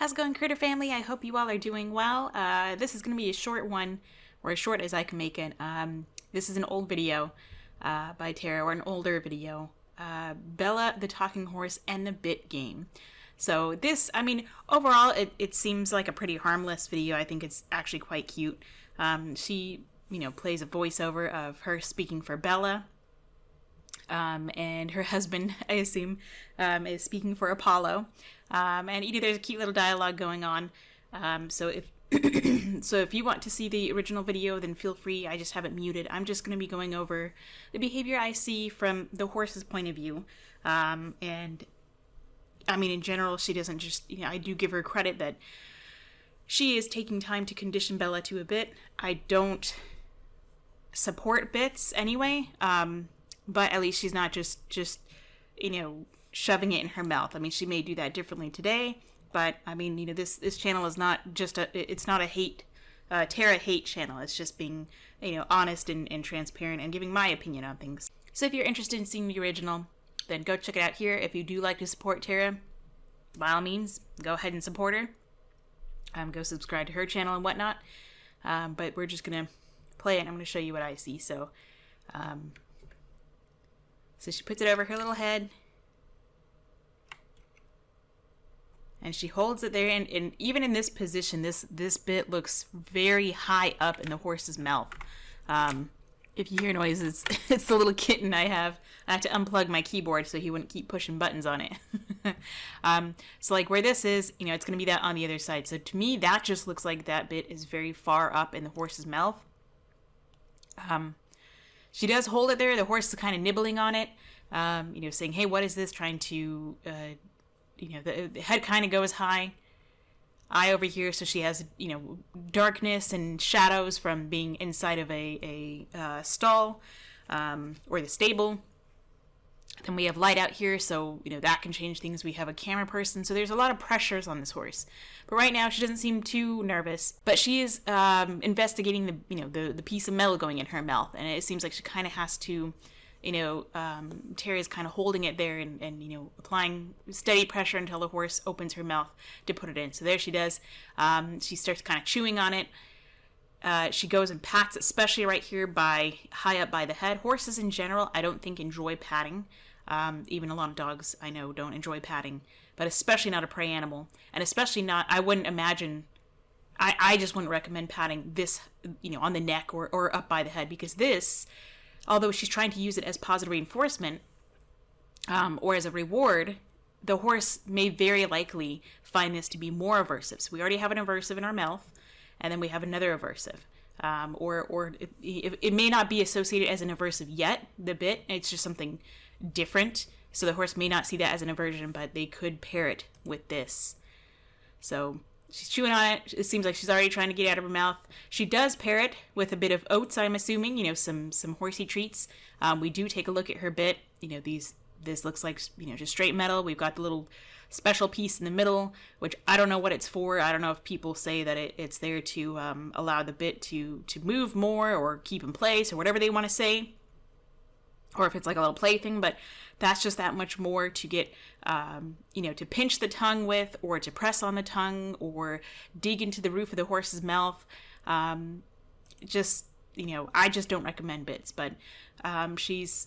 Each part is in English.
How's it going, Critter Family? I hope you all are doing well. This is going to be a short one, or as short as I can make it. This is an old video by Tara, or an older video. Bella, the Talking Horse, and the Bit Game. So this, overall, it seems like a pretty harmless video. I think it's actually quite cute. She, plays a voiceover of her speaking for Bella. And her husband, I assume, is speaking for Apollo. And there's a cute little dialogue going on. So if so if you want to see the original video, then feel free. I just have it muted. I'm just going to be going over the behavior I see from the horse's point of view. And in general, she doesn't just, I do give her credit that she is taking time to condition Bella to a bit. I don't support bits anyway. But at least she's not just shoving it in her mouth. She may do that differently today, but this channel is not just it's not a Tara hate channel. It's just being, honest and transparent and giving my opinion on things. So if you're interested in seeing the original, then go check it out here. If you do like to support Tara, by all means, go ahead and support her. Go subscribe to her channel and whatnot. But we're just gonna play it and I'm gonna show you what I see. So she puts it over her little head. And she holds it there. And even in this position, this bit looks very high up in the horse's mouth. If you hear noises, it's the little kitten I have. I had to unplug my keyboard so he wouldn't keep pushing buttons on it. So like where this is, it's going to be that on the other side. So to me, that just looks like that bit is very far up in the horse's mouth. She does hold it there. The horse is kind of nibbling on it, saying, hey, what is this? Trying to, the head kind of goes high. Eye over here, so she has, darkness and shadows from being inside of a stall or the stable. Then we have light out here, so, that can change things. We have a camera person, so there's a lot of pressures on this horse. But right now, she doesn't seem too nervous. But she is investigating the piece of metal going in her mouth, and it seems like she kind of has to, Tara's kind of holding it there and applying steady pressure until the horse opens her mouth to put it in. So there she does. She starts kind of chewing on it. She goes and pats, especially right here high up by the head. Horses in general, I don't think enjoy patting. Even a lot of dogs I know don't enjoy patting, but especially not a prey animal. And especially not, I wouldn't imagine, I just wouldn't recommend patting this, on the neck or up by the head, because this, although she's trying to use it as positive reinforcement, or as a reward, the horse may very likely find this to be more aversive. So we already have an aversive in our mouth, and then we have another aversive. Or it may not be associated as an aversive yet, the bit. It's just something different. So the horse may not see that as an aversion, but they could pair it with this. So she's chewing on it. It seems like she's already trying to get it out of her mouth. She does pair it with a bit of oats, I'm assuming, some horsey treats. We do take a look at her bit. This looks like, just straight metal. We've got the little special piece in the middle, which I don't know what it's for. I don't know if people say that it's there to allow the bit to move more or keep in place or whatever they want to say, or if it's like a little plaything, but that's just that much more to get, to pinch the tongue with, or to press on the tongue, or dig into the roof of the horse's mouth. I just don't recommend bits, but she's,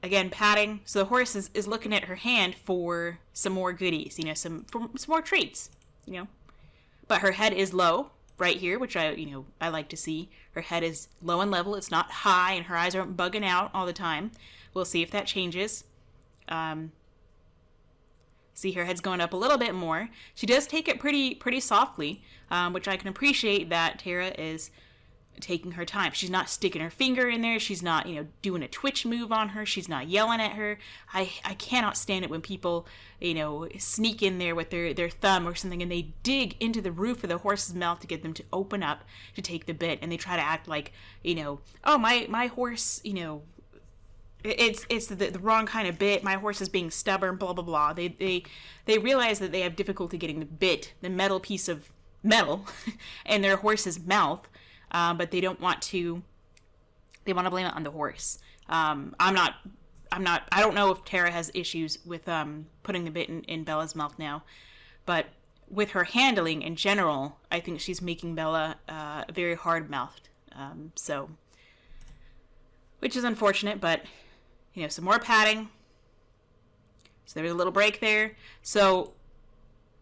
again, patting. So the horse is looking at her hand for some more goodies, some more treats, But her head is low right here, which I like to see. Her head is low and level. It's not high, and her eyes aren't bugging out all the time. We'll see if that changes. See, her head's going up a little bit more. She does take it pretty softly, which I can appreciate that Tara is taking her time. She's not sticking her finger in there. She's not, doing a twitch move on her. She's not yelling at her. I cannot stand it when people, sneak in there with their thumb or something and they dig into the roof of the horse's mouth to get them to open up to take the bit, and they try to act like, oh, my horse, it's the wrong kind of bit. My horse is being stubborn, blah, blah, blah. They realize that they have difficulty getting the bit, the metal piece of metal, in their horse's mouth. But they don't want to. They want to blame it on the horse. I don't know if Tara has issues with putting the bit in Bella's mouth now, but with her handling in general, I think she's making Bella very hard-mouthed. So, which is unfortunate, but, some more patting. So there was a little break there. So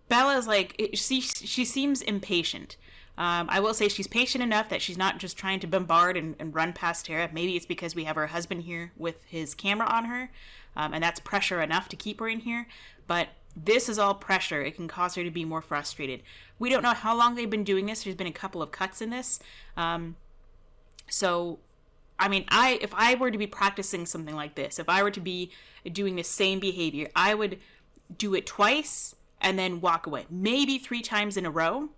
Bella's she seems impatient. I will say she's patient enough that she's not just trying to bombard and run past Tara. Maybe it's because we have her husband here with his camera on her, and that's pressure enough to keep her in here. But this is all pressure. It can cause her to be more frustrated. We don't know how long they've been doing this. There's been a couple of cuts in this. So, I mean, if I were to be practicing something like this, if I were to be doing the same behavior, I would do it twice and then walk away. Maybe 3 times in a row,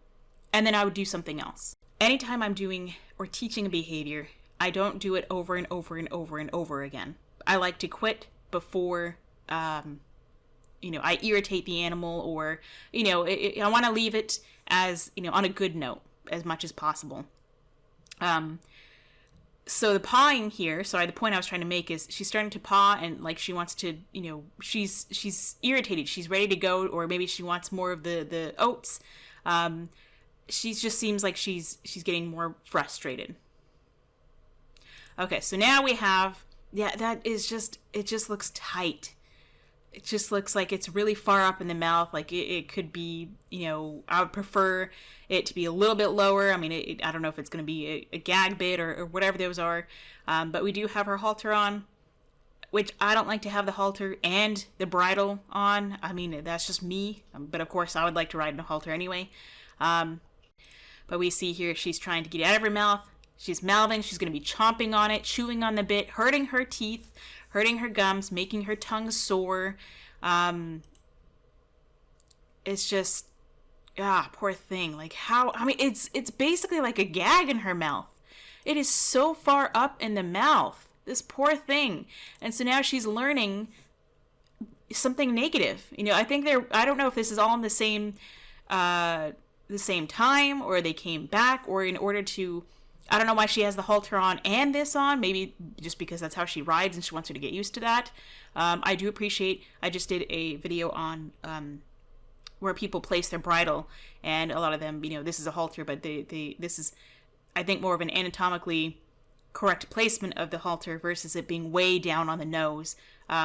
and then I would do something else. Anytime I'm doing or teaching a behavior, I don't do it over and over and over and over again. I like to quit before, I irritate the animal, or, I want to leave it as, on a good note as much as possible. So the pawing here, the point I was trying to make is she's starting to paw and she wants to, she's irritated. She's ready to go, or maybe she wants more of the oats. She just seems like she's getting more frustrated. Okay, so now we have, that is just, it just looks tight. It just looks like it's really far up in the mouth. It could be, I would prefer it to be a little bit lower. I mean, I don't know if it's going to be a gag bit or whatever those are. But we do have her halter on, which I don't like to have the halter and the bridle on. I mean, that's just me. But of course, I would like to ride in a halter anyway. But we see here she's trying to get it out of her mouth. She's mouthing. She's going to be chomping on it, chewing on the bit, hurting her teeth, hurting her gums, making her tongue sore. It's just, poor thing. It's basically like a gag in her mouth. It is so far up in the mouth. This poor thing. And so now she's learning something negative. I think I don't know if this is all in the same time, or they came back, or in order to, I don't know why she has the halter on and this on. Maybe just because that's how she rides and she wants her to get used to that. I do appreciate, I just did a video on where people place their bridle, and a lot of them, this is a halter, but this is, I think, more of an anatomically correct placement of the halter versus it being way down on the nose,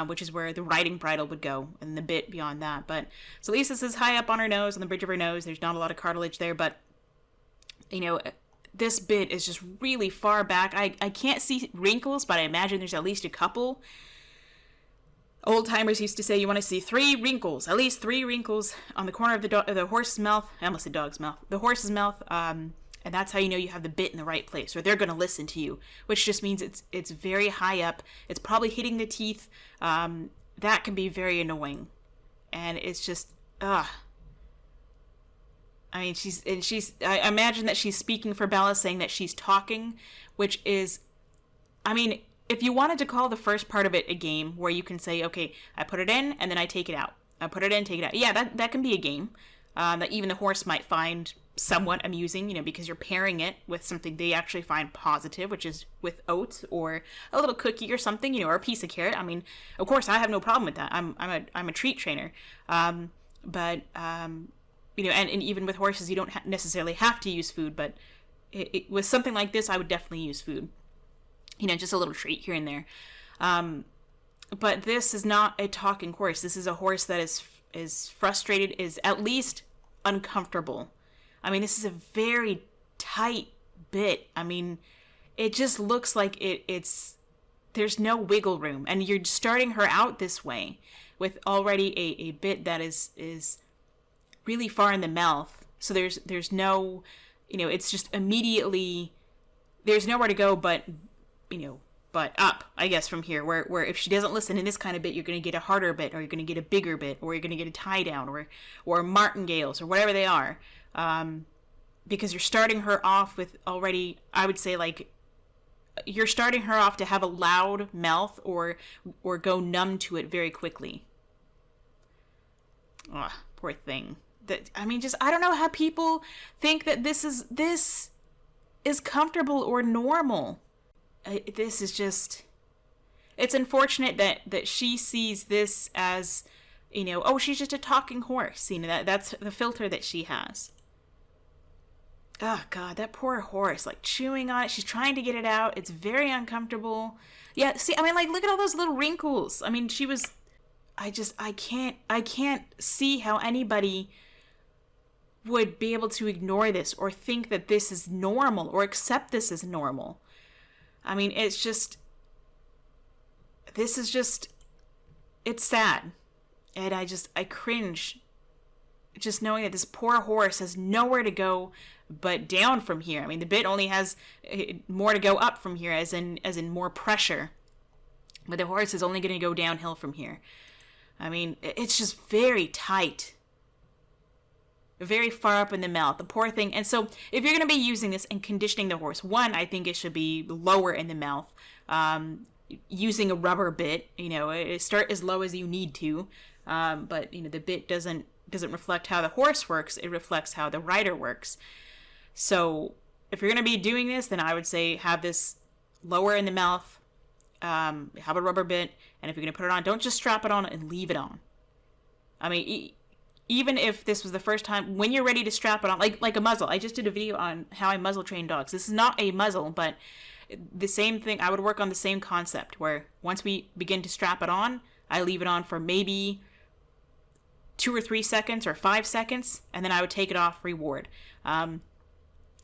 which is where the riding bridle would go, and the bit beyond that. But so at least this is high up on her nose, on the bridge of her nose. There's not a lot of cartilage there, but this bit is just really far back. I can't see wrinkles, but I imagine there's at least a couple. Old timers used to say you want to see 3 wrinkles, at least 3 wrinkles on the corner of the horse's mouth. I almost said dog's mouth. The horse's mouth, and that's how you know you have the bit in the right place, or they're going to listen to you, which just means it's very high up. It's probably hitting the teeth. That can be very annoying, and it's just I mean, I imagine that she's speaking for Bella, saying that she's talking, which is, I mean, if you wanted to call the first part of it a game where you can say, okay, I put it in and then I take it out. I put it in, take it out. Yeah, that can be a game that even the horse might find somewhat amusing, because you're pairing it with something they actually find positive, which is with oats or a little cookie or something, or a piece of carrot. I mean, of course, I have no problem with that. I'm a treat trainer. But and even with horses, you don't necessarily have to use food, but with something like this, I would definitely use food. Just a little treat here and there. But this is not a talking horse. This is a horse that is frustrated, is at least uncomfortable. I mean, this is a very tight bit. I mean, it just looks like there's no wiggle room, and you're starting her out this way with already a bit that is really far in the mouth. So there's no, it's just immediately, there's nowhere to go but up, I guess, from here, where if she doesn't listen in this kind of bit, you're going to get a harder bit, or you're going to get a bigger bit, or you're going to get a tie down, or martingales, or whatever they are, because you're starting her off with already, I would say, you're starting her off to have a loud mouth, or go numb to it very quickly. Ugh, poor thing. I mean, I don't know how people think that this is comfortable or normal. This is just, it's unfortunate that she sees this as oh, she's just a talking horse. That's the filter that she has. Oh, God, that poor horse, like, chewing on it. She's trying to get it out. It's very uncomfortable. Yeah, see, I mean, like, look at all those little wrinkles. I mean, I can't see how anybody would be able to ignore this or think that this is normal or accept this as normal. I mean, it's sad. And I cringe just knowing that this poor horse has nowhere to go but down from here. I mean, the bit only has more to go up from here, as in more pressure. But the horse is only going to go downhill from here. I mean, it's just very tight. Very far up in the mouth. The poor thing. And so, if you're going to be using this and conditioning the horse, one, I think it should be lower in the mouth. Using a rubber bit, start as low as you need to. But, the bit doesn't reflect how the horse works. It reflects how the rider works. So, if you're going to be doing this, then I would say have this lower in the mouth. Have a rubber bit. And if you're going to put it on, don't just strap it on and leave it on. I mean, even if this was the first time, when you're ready to strap it on, like a muzzle. I just did a video on how I muzzle train dogs. This is not a muzzle, but the same thing. I would work on the same concept where once we begin to strap it on, I leave it on for maybe 2 or 3 seconds or 5 seconds, and then I would take it off, reward. And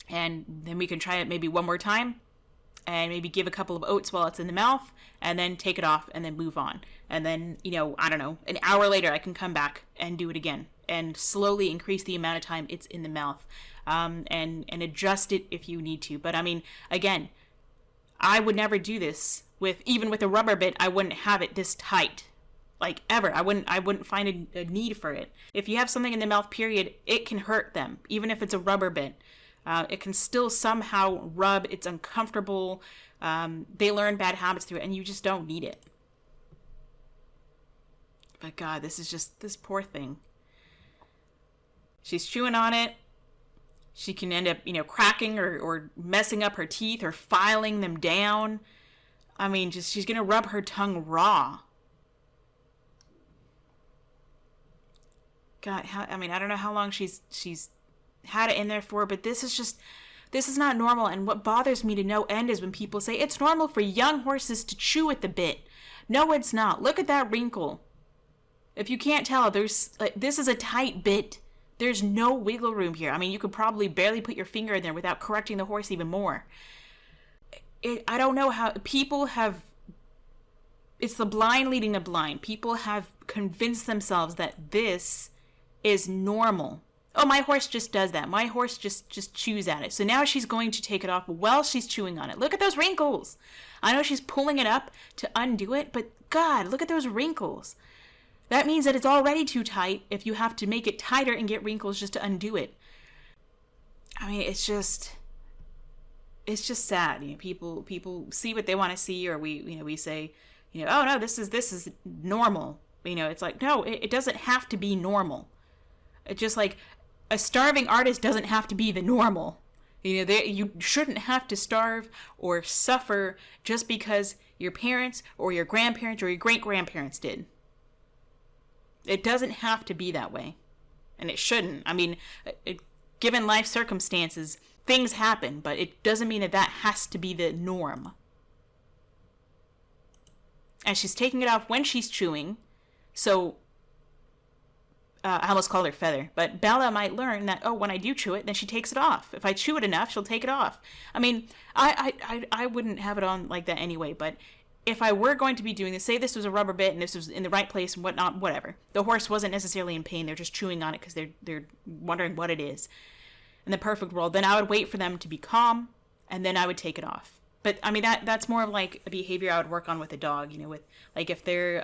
then we can try it maybe one more time, and maybe give a couple of oats while it's in the mouth, and then take it off, and then move on. And then, I don't know, an hour later, I can come back and do it again, and slowly increase the amount of time it's in the mouth, and adjust it if you need to. But I mean, again, I would never do this even with a rubber bit. I wouldn't have it this tight, like ever. I wouldn't find a need for it. If you have something in the mouth, period, it can hurt them, even if it's a rubber bit. It can still somehow rub. It's uncomfortable. They learn bad habits through it, and you just don't need it. But God, this poor thing. She's chewing on it. She can end up, cracking or messing up her teeth or filing them down. I mean, she's going to rub her tongue raw. God, I don't know how long she's had it in there for, but this is not normal. And what bothers me to no end is when people say it's normal for young horses to chew at the bit. No, it's not. Look at that wrinkle. If you can't tell, this is a tight bit. There's no wiggle room here. I mean, you could probably barely put your finger in there without correcting the horse even more. I don't know how people have. It's the blind leading the blind. People have convinced themselves that this is normal. Oh, my horse just does that. My horse just chews at it. So now she's going to take it off while she's chewing on it. Look at those wrinkles. I know she's pulling it up to undo it, but God, look at those wrinkles. That means that it's already too tight if you have to make it tighter and get wrinkles just to undo it. I mean, it's just sad. People see what they want to see, or we say, oh no, this is normal. It's like, no, it doesn't have to be normal. It's just like a starving artist doesn't have to be the normal. You shouldn't have to starve or suffer just because your parents or your grandparents or your great-grandparents did. It doesn't have to be that way. And it shouldn't. I mean, given life circumstances, things happen, but it doesn't mean that has to be the norm. And she's taking it off when she's chewing, so I almost called her Feather, but Bella might learn that, when I do chew it, then she takes it off. If I chew it enough, she'll take it off. I mean, I wouldn't have it on like that anyway, but if I were going to be doing this, say this was a rubber bit and this was in the right place and whatnot, whatever. The horse wasn't necessarily in pain. They're just chewing on it because they're wondering what it is. In the perfect world, then I would wait for them to be calm, and then I would take it off. But, I mean, that's more of like a behavior I would work on with a dog, with, like, if they're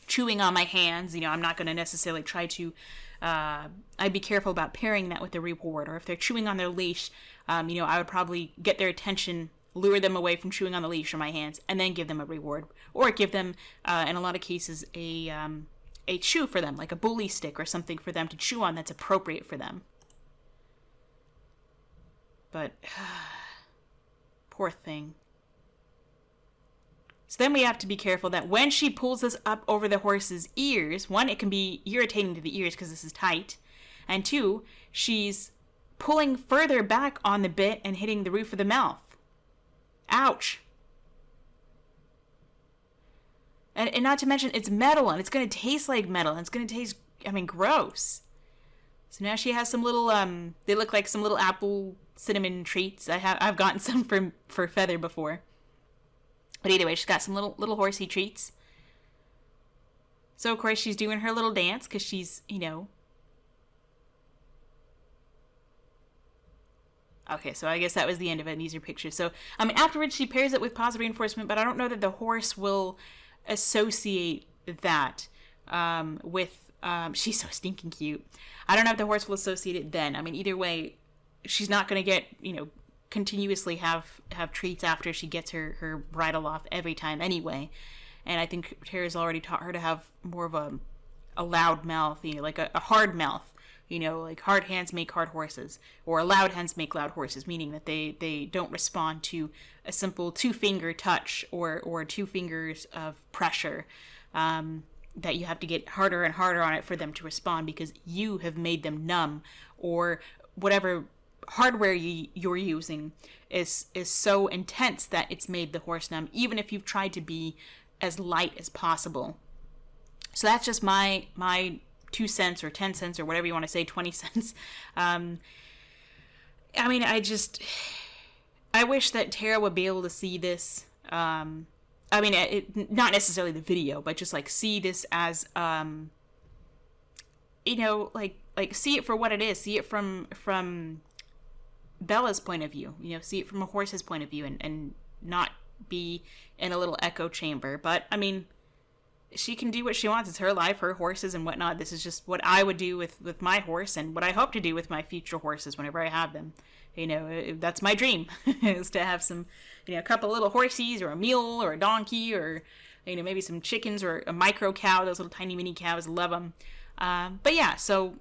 chewing on my hands, I'm not going to necessarily try to, I'd be careful about pairing that with a reward. Or if they're chewing on their leash, I would probably get their attention, lure them away from chewing on the leash or my hands, and then give them a reward. Or give them, in a lot of cases, a chew for them, like a bully stick or something for them to chew on that's appropriate for them. But, poor thing. So then we have to be careful that when she pulls this up over the horse's ears, one, it can be irritating to the ears because this is tight, and two, she's pulling further back on the bit and hitting the roof of the mouth. Ouch. And not to mention, it's metal, and it's going to taste like metal, and it's going to taste, gross. So now she has some little, they look like some little apple cinnamon treats. I've gotten some for Feather before. But either way, she's got some little horsey treats. So, of course, she's doing her little dance, because she's, Okay, so I guess that was the end of it, and these are pictures. So, afterwards she pairs it with positive reinforcement, but I don't know that the horse will associate that with, she's so stinking cute. I don't know if the horse will associate it then. Either way, she's not going to get, continuously have treats after she gets her bridle off every time anyway. And I think Tara's already taught her to have more of a loud mouth, like a hard mouth. Like hard hands make hard horses, or loud hands make loud horses, meaning that they don't respond to a simple 2-finger touch or 2 fingers of pressure, that you have to get harder and harder on it for them to respond because you have made them numb, or whatever hardware you're using is so intense that it's made the horse numb, even if you've tried to be as light as possible. So that's just my 2 cents or 10 cents or whatever you want to say, 20 cents. I wish that Tara would be able to see this. Not necessarily the video, but just like see this as, like see it for what it is. See it from Bella's point of view. See it from a horse's point of view, and not be in a little echo chamber. But she can do what she wants. It's her life, her horses and whatnot. This is just what I would do with my horse, and what I hope to do with my future horses whenever I have them. That's my dream, is to have some, a couple little horsies, or a mule, or a donkey, or, maybe some chickens, or a micro cow. Those little tiny mini cows, love them. But yeah, so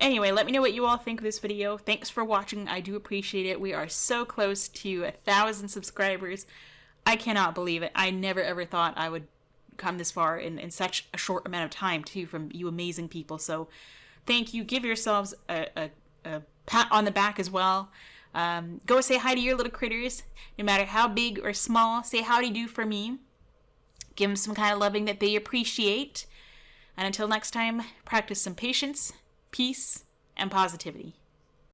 anyway, let me know what you all think of this video. Thanks for watching. I do appreciate it. We are so close to 1,000 subscribers. I cannot believe it. I never ever thought I would come this far in such a short amount of time, too, from you amazing people. So thank you. Give yourselves a pat on the back as well. Go say hi to your little critters, no matter how big or small. Say howdy do for me. Give them some kind of loving that they appreciate. And until next time, practice some patience, peace, and positivity.